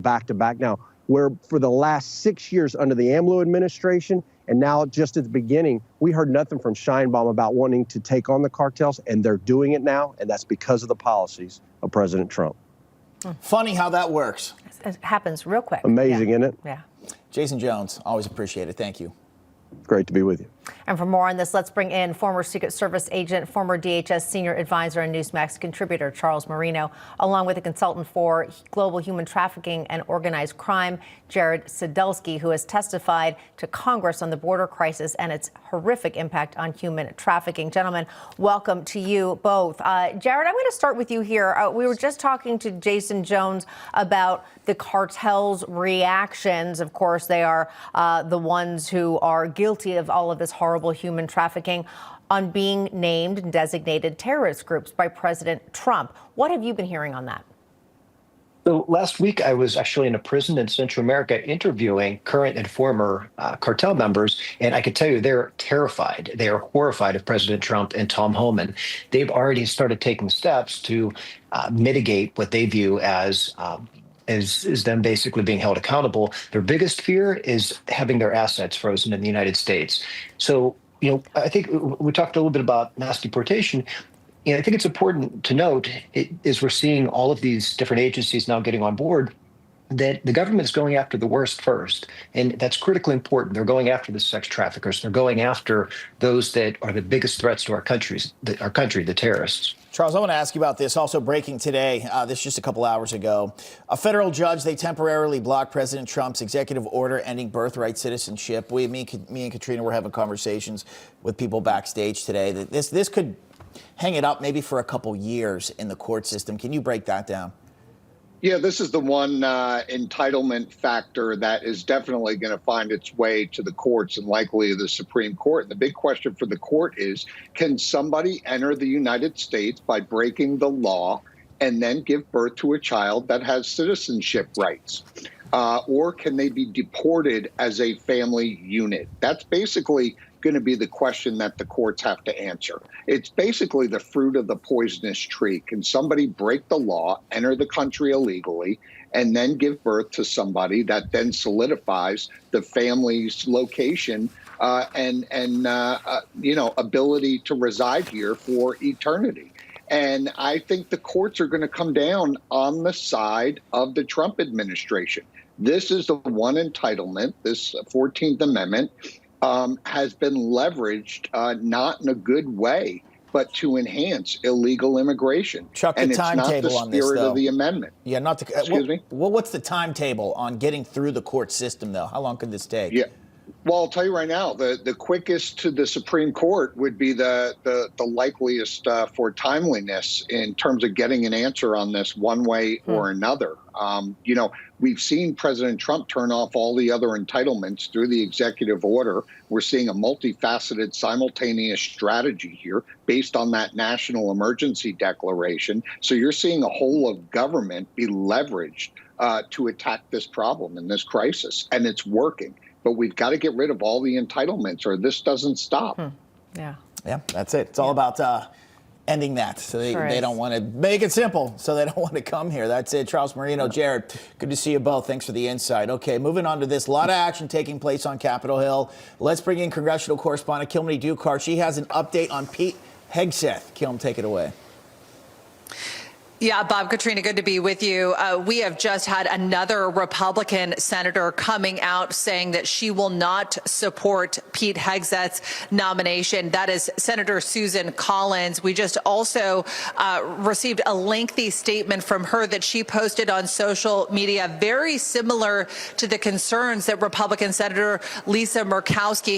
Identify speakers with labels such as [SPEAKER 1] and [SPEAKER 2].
[SPEAKER 1] back to back now, where for the last 6 years under the AMLO administration, and now just at the beginning, we heard nothing from Scheinbaum about wanting to take on the cartels, and they're doing it now, and that's because of the policies of President Trump.
[SPEAKER 2] Funny how that works.
[SPEAKER 3] It happens real quick.
[SPEAKER 1] Amazing, isn't it?
[SPEAKER 3] Yeah.
[SPEAKER 2] Jason Jones, always appreciate it. Thank you.
[SPEAKER 1] Great to be with you.
[SPEAKER 3] And for more on this, let's bring in former Secret Service agent, former DHS senior advisor and Newsmax contributor Charles Marino, along with a consultant for global human trafficking and organized crime, Jared Sadelsky, who has testified to Congress on the border crisis and its horrific impact on human trafficking. Gentlemen, welcome to you both. Jared, I'm going to start with you here. We were just talking to Jason Jones about the cartels' reactions. Of course, they are the ones who are guilty of all of this horrible human trafficking on being named and designated terrorist groups by President Trump. What have you been hearing on that?
[SPEAKER 4] So last week, I was actually in a prison in Central America interviewing current and former cartel members, and I can tell you they're terrified. They are horrified of President Trump and Tom Homan. They've already started taking steps to mitigate what they view as them basically being held accountable. Their biggest fear is having their assets frozen in the United States. So, I think we talked a little bit about mass deportation. I think it's important to note, as we're seeing all of these different agencies now getting on board, that the government is going after the worst first. And that's critically important. They're going after the sex traffickers. They're going after those that are the biggest threats to our country, the terrorists.
[SPEAKER 2] Charles, I want to ask you about this. Also breaking today, this just a couple hours ago, a federal judge, they temporarily blocked President Trump's executive order ending birthright citizenship. Me and Katrina were having conversations with people backstage today that this could hang it up maybe for a couple years in the court system. Can you break that down?
[SPEAKER 5] Yeah, this is the one entitlement factor that is definitely going to find its way to the courts and likely the Supreme Court. And the big question for the court is, can somebody enter the United States by breaking the law and then give birth to a child that has citizenship rights? Or can they be deported as a family unit? That's basically going to be the question that the courts have to answer. It's basically the fruit of the poisonous tree. Can somebody break the law, enter the country illegally, and then give birth to somebody that then solidifies the family's location and ability to reside here for eternity? And I think the courts are going to come down on the side of the Trump administration. This is the one entitlement, this 14th Amendment, has been leveraged not in a good way, but to enhance illegal immigration.
[SPEAKER 2] Chuck, the timetable on this, though.
[SPEAKER 5] And it's not the spirit of the amendment.
[SPEAKER 2] Yeah, not to.
[SPEAKER 5] Excuse me?
[SPEAKER 2] What's the timetable on getting through the court system, though? How long could this take?
[SPEAKER 5] Yeah. Well, I'll tell you right now, the quickest to the Supreme Court would be the likeliest for timeliness in terms of getting an answer on this one way or another. We've seen President Trump turn off all the other entitlements through the executive order. We're seeing a multifaceted, simultaneous strategy here based on that national emergency declaration. So you're seeing a whole of government be leveraged to attack this problem and this crisis, and it's working. But we've got to get rid of all the entitlements or this doesn't stop.
[SPEAKER 3] Yeah,
[SPEAKER 2] that's it. It's all about ending that. So they don't want to make it simple, so they don't want to come here. That's it. Charles Marino, Jared, good to see you both. Thanks for the insight. Okay, moving on to this. A lot of action taking place on Capitol Hill. Let's bring in congressional correspondent Kilmany Dukart. She has an update on Pete Hegseth. Kilm, take it away.
[SPEAKER 6] Yeah, Bob, Katrina, good to be with you. We have just had another Republican senator coming out saying that she will not support Pete Hegseth's nomination. That is Senator Susan Collins. We just also received a lengthy statement from her that she posted on social media, very similar to the concerns that Republican Senator Lisa Murkowski